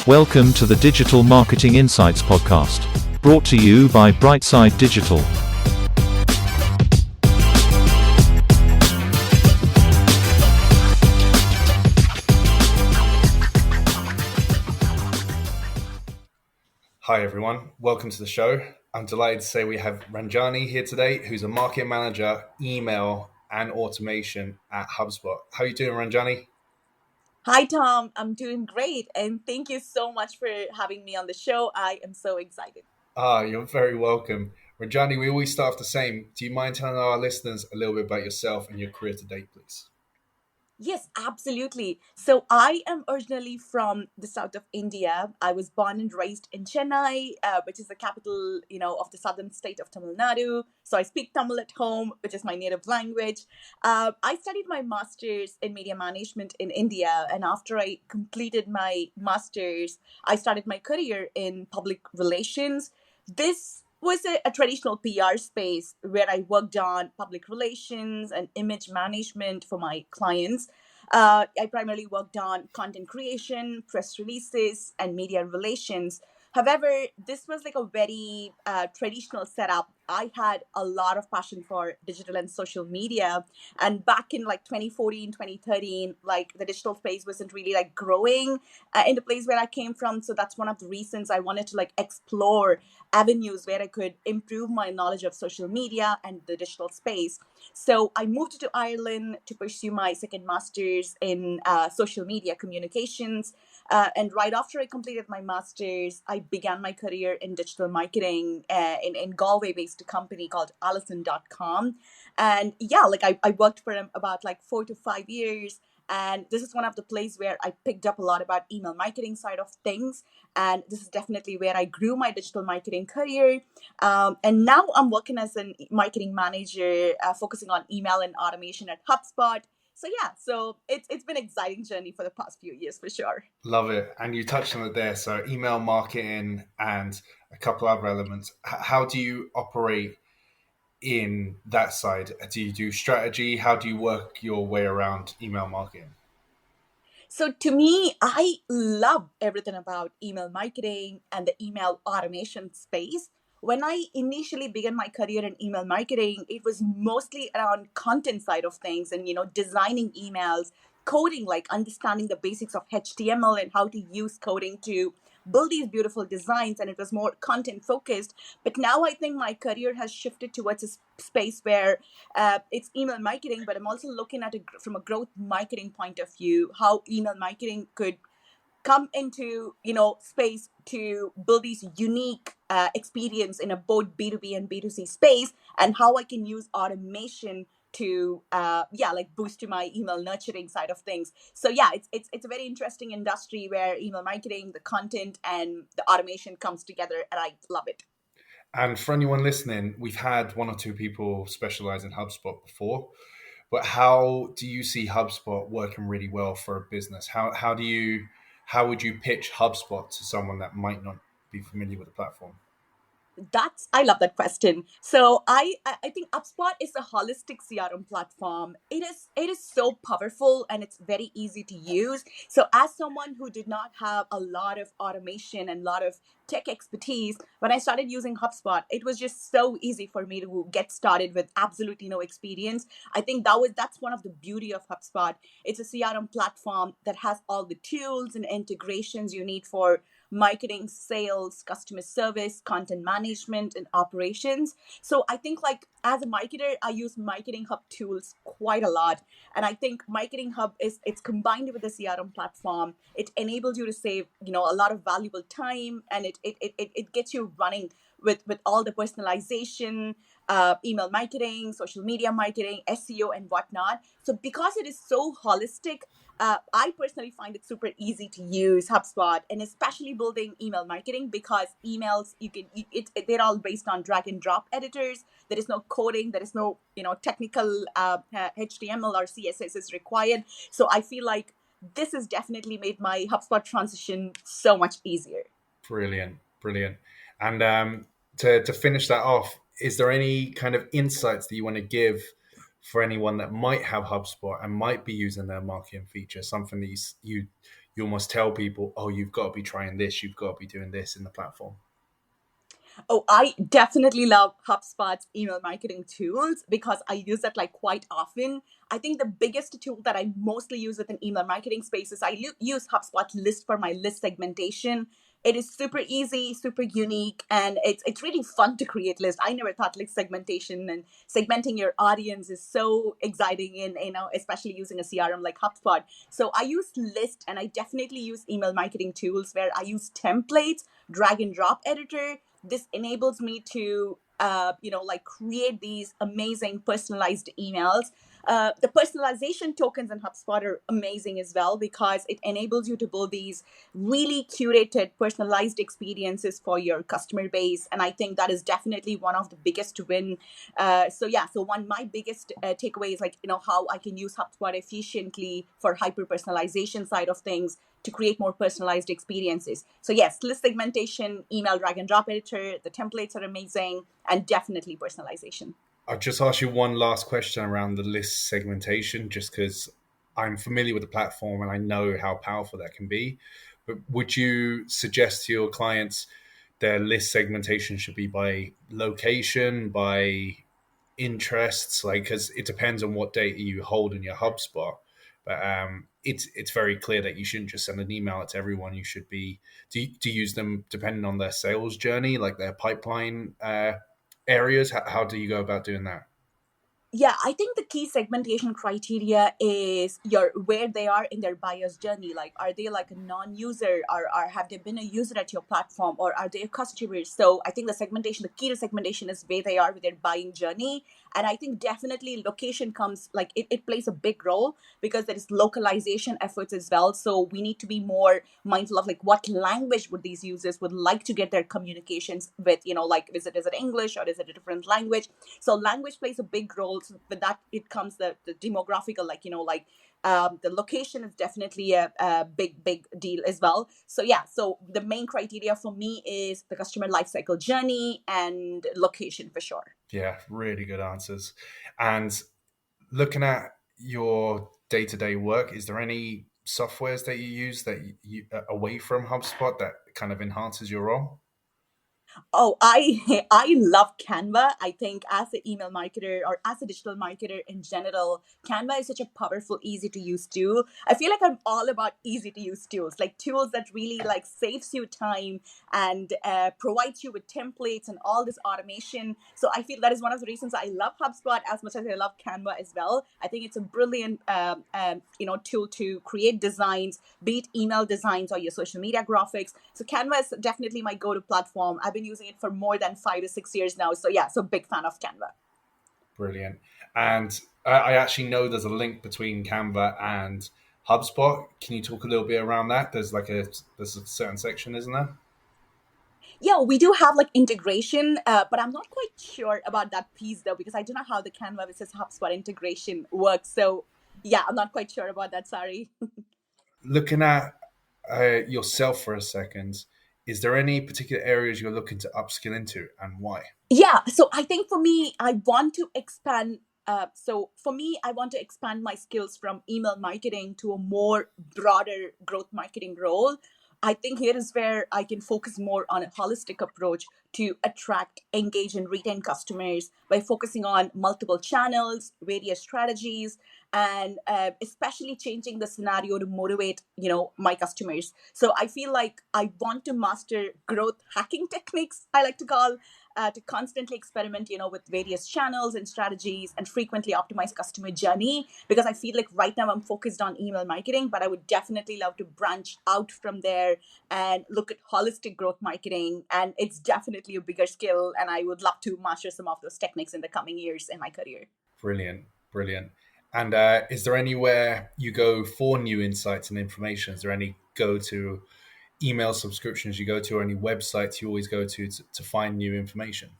Welcome to the Digital Marketing Insights podcast, brought to you by Brightside Digital. Hi everyone, welcome to the show. I'm delighted to say we have Ranjani here today, who's a market manager, email and automation at HubSpot. How are you doing, Ranjani? Hi, Tom. I'm doing great. And thank you so much for having me on the show. I am so excited. You're very welcome. Ranjani, we always start off the same. Do you mind telling our listeners a little bit about yourself and your career to date, please? Yes, absolutely. So I am originally from the south of India. I was born and raised in Chennai, which is the capital, of the southern state of Tamil Nadu. So I speak Tamil at home, which is my native language. I studied my master's in media management in India, and after I completed my master's, I started my career in public relations. This was a traditional PR space where I worked on public relations and image management for my clients. I primarily worked on content creation, press releases, and media relations. However, this was like a very traditional setup. I had a lot of passion for digital and social media. And back in like 2014, 2013, like the digital space wasn't really like growing in the place where I came from. So that's one of the reasons I wanted to like explore avenues where I could improve my knowledge of social media and the digital space. So I moved to Ireland to pursue my second master's in social media communications. And right after I completed my master's, I began my career in digital marketing in Galway-based company called Allison.com. And yeah, like I worked for them about like 4 to 5 years. And this is one of the places where I picked up a lot about email marketing side of things. And this is definitely where I grew my digital marketing career. And now I'm working as a marketing manager, focusing on email and automation at HubSpot. So yeah, so it's been an exciting journey for the past few years for sure. Love it. And you touched on it there. So email marketing and a couple other elements. How do you operate in that side? Do you do strategy? How do you work your way around email marketing? So to me, I love everything about email marketing and the email automation space. When I initially began my career in email marketing, it was mostly around content side of things and designing emails, coding, like understanding the basics of HTML and how to use coding to build these beautiful designs, and it was more content focused. But now I think my career has shifted towards a space where it's email marketing, but I'm also looking at it from a growth marketing point of view, how email marketing could come into space to build these unique experience in a both B2B and B2C space, and how I can use automation to like boost to my email nurturing side of things. So yeah, it's a very interesting industry where email marketing, the content, and the automation comes together, and I love it. And for anyone listening, we've had one or two people specialize in HubSpot before, but how do you see HubSpot working really well for a business? How would you pitch HubSpot to someone that might not be familiar with the platform? That's I love that question. So I think HubSpot is a holistic CRM platform. It is so powerful and it's very easy to use. So as someone who did not have a lot of automation and a lot of tech expertise, when I started using HubSpot, it was just so easy for me to get started with absolutely no experience. I think that's one of the beauty of HubSpot. It's a CRM platform that has all the tools and integrations you need for marketing, sales, customer service, content management, and operations. So I think like as a marketer, I use Marketing Hub tools quite a lot. And I think Marketing Hub it's combined with the CRM platform. It enables you to save, a lot of valuable time, and it gets you running with all the personalization, email marketing, social media marketing, SEO, and whatnot. So because it is so holistic, I personally find it super easy to use HubSpot, and especially building email marketing, because emails they're all based on drag and drop editors. There is no coding, there is no technical HTML or CSS is required. So I feel like this has definitely made my HubSpot transition so much easier. Brilliant, brilliant. And to finish that off, is there any kind of insights that you want to give for anyone that might have HubSpot and might be using their marketing feature? Something that you almost tell people, oh, you've got to be trying this, you've got to be doing this in the platform? Oh, I definitely love HubSpot's email marketing tools because I use that like quite often. I think the biggest tool that I mostly use within email marketing space is use HubSpot list for my list segmentation. It is super easy, super unique, and it's really fun to create lists. I never thought like segmentation and segmenting your audience is so exciting in, especially using a CRM like HubSpot. So I use list, and I definitely use email marketing tools where I use templates, drag and drop editor. This enables me to like create these amazing personalized emails. The personalization tokens in HubSpot are amazing as well because it enables you to build these really curated personalized experiences for your customer base, and I think that is definitely one of the biggest win. So one my biggest takeaway is like how I can use HubSpot efficiently for hyper personalization side of things to create more personalized experiences. So yes, list segmentation, email drag and drop editor, the templates are amazing, and definitely personalization. I'll just ask you one last question around the list segmentation, just because I'm familiar with the platform and I know how powerful that can be. But would you suggest to your clients their list segmentation should be by location, by interests, like because it depends on what data you hold in your HubSpot. But it's very clear that you shouldn't just send an email out to everyone. You should be do you use them depending on their sales journey, like their pipeline areas. How do you go about doing that? Yeah, I think the key segmentation criteria is your where they are in their buyer's journey. Like, are they like a non-user, or have they been a user at your platform, or are they a customer? So I think the key to segmentation is where they are with their buying journey. And I think definitely location comes like it plays a big role because there is localization efforts as well. So we need to be more mindful of like what language would these users would like to get their communications with, like is it English or is it a different language? So language plays a big role. So with that, it comes the demographical, the location is definitely a big deal as well. So yeah, so the main criteria for me is the customer lifecycle journey and location for sure. Yeah, really good answers. And looking at your day-to-day work, is there any softwares that you use that you away from HubSpot that kind of enhances your role? Oh, I I love Canva. I think as an email marketer or as a digital marketer in general, Canva is such a powerful, easy to use tool. I feel like I'm all about easy to use tools, like tools that really like saves you time and provides you with templates and all this automation. So I feel that is one of the reasons I love HubSpot as much as I love Canva as well. I think it's a brilliant tool to create designs, be it email designs or your social media graphics. So Canva is definitely my go-to platform. I've been using it for more than 5 to 6 years now. So yeah, so big fan of Canva. Brilliant. And I actually know there's a link between Canva and HubSpot. Can you talk a little bit around that? There's a certain section, isn't there? Yeah, we do have like integration, but I'm not quite sure about that piece though because I don't know how the Canva versus HubSpot integration works. So yeah, I'm not quite sure about that. Sorry. Looking at yourself for a second, is there any particular areas you're looking to upskill into and why? Yeah, so I think for me, I want to expand. I want to expand my skills from email marketing to a more broader growth marketing role. I think here is where I can focus more on a holistic approach to attract, engage, and retain customers by focusing on multiple channels, various strategies, and especially changing the scenario to motivate, my customers. So I feel like I want to master growth hacking techniques, I like to call, to constantly experiment, with various channels and strategies and frequently optimize customer journey. Because I feel like right now I'm focused on email marketing, but I would definitely love to branch out from there and look at holistic growth marketing. And it's definitely a bigger skill. And I would love to master some of those techniques in the coming years in my career. Brilliant, brilliant. And is there anywhere you go for new insights and information? Is there any go to email subscriptions you go to, or any websites you always go to find new information?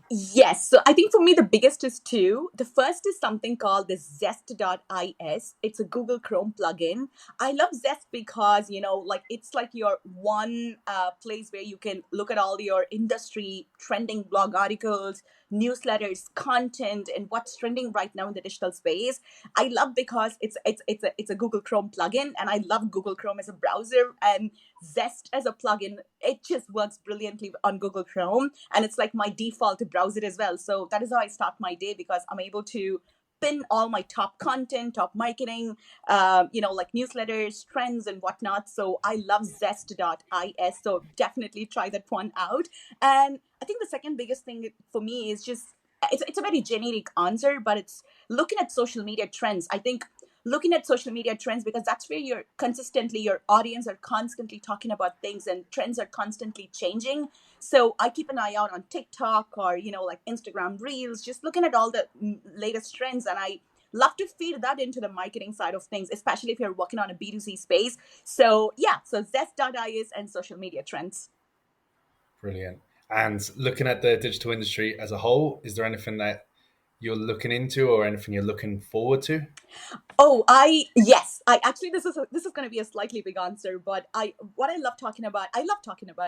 Yes. So I think for me, the biggest is two. The first is something called the Zest.is. It's a Google Chrome plugin. I love Zest because, like it's like your one place where you can look at all your industry trending blog articles, newsletters, content, and what's trending right now in the digital space. I love because it's a Google Chrome plugin, and I love Google Chrome as a browser, and Zest as a plugin. It just works brilliantly on Google Chrome, and it's like my default browser as well. So that is how I start my day, because I'm able to pin all my top content, top marketing, like newsletters, trends, and whatnot. So I love zest.is. So definitely try that one out. And I think the second biggest thing for me is just it's a very generic answer, but it's looking at social media trends. I think looking at social media trends, because that's where your audience are constantly talking about things, and trends are constantly changing. So I keep an eye out on TikTok or like Instagram Reels, just looking at all the latest trends, and I love to feed that into the marketing side of things, especially if you're working on a B2C space. So yeah, so zest.is and social media trends. Brilliant. And looking at the digital industry as a whole, is there anything that you're looking into or anything you're looking forward to? Oh, yes, I actually, this is going to be a slightly big answer, but I love talking about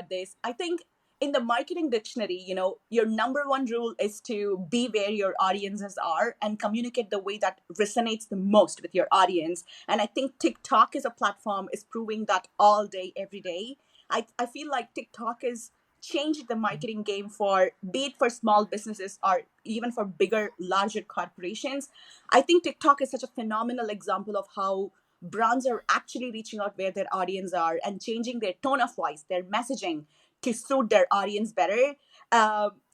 this. I think in the marketing dictionary, your number one rule is to be where your audiences are and communicate the way that resonates the most with your audience. And I think TikTok as a platform is proving that all day, every day. I feel like TikTok is changed the marketing game, for be it for small businesses or even for bigger, larger corporations. I think TikTok is such a phenomenal example of how brands are actually reaching out where their audience are and changing their tone of voice, their messaging to suit their audience better.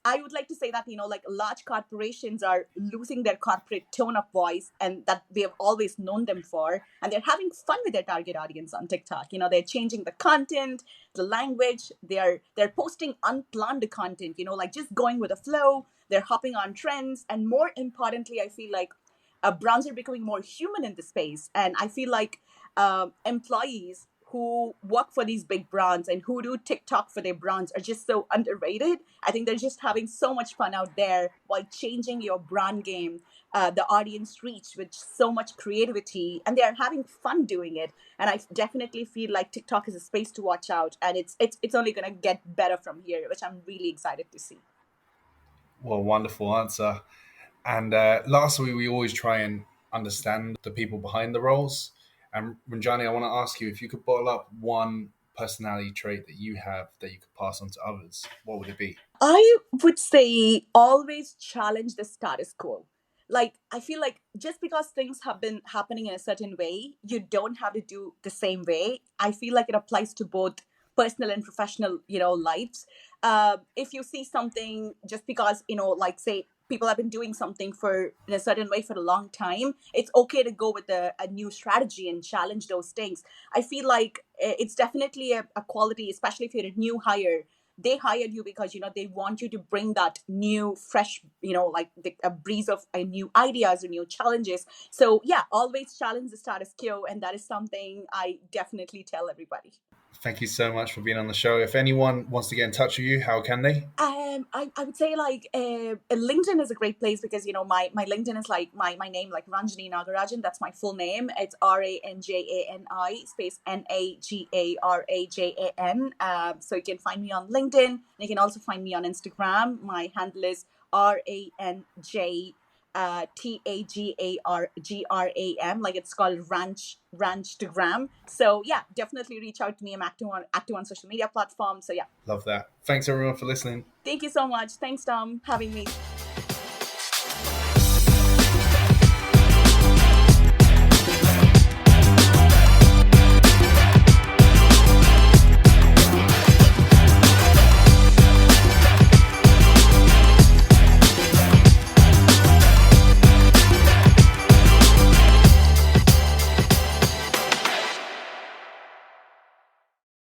I would like to say that, like large corporations are losing their corporate tone of voice, and that we have always known them for, and they're having fun with their target audience on TikTok. They're changing the content, the language. They're posting unplanned content. Like just going with the flow. They're hopping on trends, and more importantly, I feel like brands are becoming more human in the space. And I feel like employees who work for these big brands and who do TikTok for their brands are just so underrated. I think they're just having so much fun out there while changing your brand game, the audience reach with so much creativity, and they are having fun doing it. And I definitely feel like TikTok is a space to watch out, and it's only going to get better from here, which I'm really excited to see. Well, wonderful answer. And lastly, we always try and understand the people behind the roles. And Ranjani, I want to ask you, if you could bottle up one personality trait that you have that you could pass on to others, what would it be? I would say always challenge the status quo. Like, I feel like just because things have been happening in a certain way, you don't have to do the same way. I feel like it applies to both personal and professional, lives. If you see something, just because, like say, people have been doing something for in a certain way for a long time, it's okay to go with a new strategy and challenge those things. I feel like it's definitely a quality, especially if you're a new hire. They hired you because they want you to bring that new fresh, a breeze of new ideas or new challenges. So yeah, always challenge the status quo, and that is something I definitely tell everybody. Thank you so much for being on the show. If anyone wants to get in touch with you, how can they? I would say like LinkedIn is a great place, because my LinkedIn is like my name, like Ranjani Nagarajan. That's my full name. It's Ranjani space Nagarajan. So you can find me on LinkedIn. You can also find me on Instagram. My handle is Ranj TAGARGRAM, like it's called Ranch to Gram. So yeah, definitely reach out to me. I'm active on social media platforms. So yeah. Love that. Thanks everyone for listening. Thank you so much. Thanks, Tom, having me.